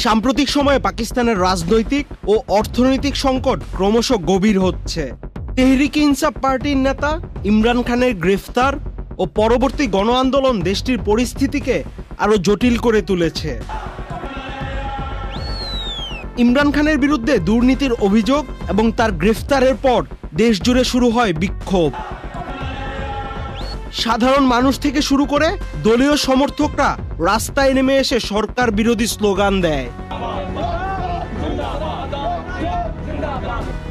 সাম্প্রতিক সময়ে পাকিস্তানের রাজনৈতিক ও অর্থনৈতিক সংকট ক্রমশ গভীর হচ্ছে। তেহরিক-ই ইনসাফ পার্টির নেতা ইমরান খানের গ্রেফতার ও পরবর্তী গণ আন্দোলন দেশটির পরিস্থিতিকে আরো জটিল করে তুলেছে। ইমরান খানের বিরুদ্ধে দুর্নীতির অভিযোগ এবং তার গ্রেফতারের পর দেশ জুড়ে শুরু হয় বিক্ষোভ। সাধারণ মানুষ থেকে শুরু করে দলীয় সমর্থকরা রাস্তায় নেমে এসে সরকার বিরোধী স্লোগান দেয়।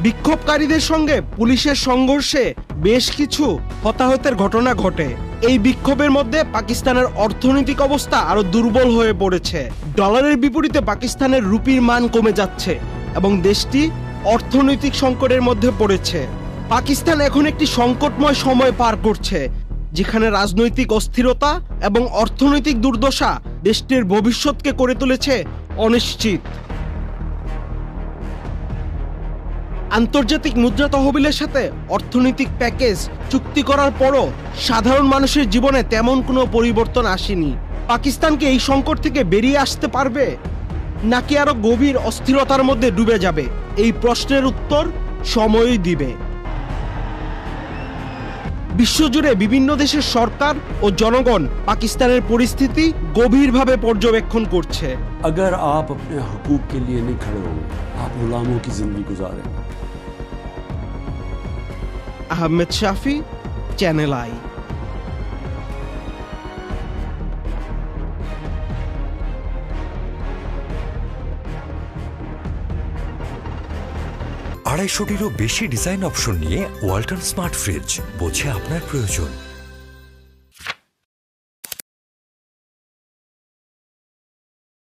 বিক্ষোভকারীদের সঙ্গে পুলিশের সংঘর্ষে বেশ কিছু হতাহতের ঘটনা ঘটে। এই বিক্ষোভের মধ্যে পাকিস্তানের অর্থনৈতিক অবস্থা আরো দুর্বল হয়ে পড়েছে। ডলারের বিপরীতে পাকিস্তানের রুপির মান কমে যাচ্ছে এবং দেশটি অর্থনৈতিক সংকটের মধ্যে পড়েছে। পাকিস্তান এখন একটি সংকটময় সময় পার করছে, যেখানে রাজনৈতিক অস্থিরতা এবং অর্থনৈতিক দুর্দশা দেশটির ভবিষ্যৎকে করে তুলেছে অনিশ্চিত। আন্তর্জাতিক মুদ্রা তহবিলের সাথে অর্থনৈতিক প্যাকেজ চুক্তি করার পরও সাধারণ মানুষের জীবনে তেমন কোনো পরিবর্তন আসেনি। পাকিস্তান কি এই সংকট থেকে বেরিয়ে আসতে পারবে, নাকি আরো গভীর অস্থিরতার মধ্যে ডুবে যাবে? এই প্রশ্নের উত্তর সময়ই দিবে। বিশ্বজুড়ে বিভিন্ন দেশের সরকার ও জনগণ পাকিস্তানের পরিস্থিতি গভীরভাবে পর্যবেক্ষণ করছে। अगर आप अपने हकूक के लिए नहीं खड़े होंगे, आप गुलामों की जिंदगी गुजारेंगे। আহমেদ শাফি, চ্যানেল আই। আড়াইশোটিরও বেশি ডিজাইন অপশন নিয়ে ওয়ালটন স্মার্ট ফ্রিজ, বোঝে আপনার প্রয়োজন।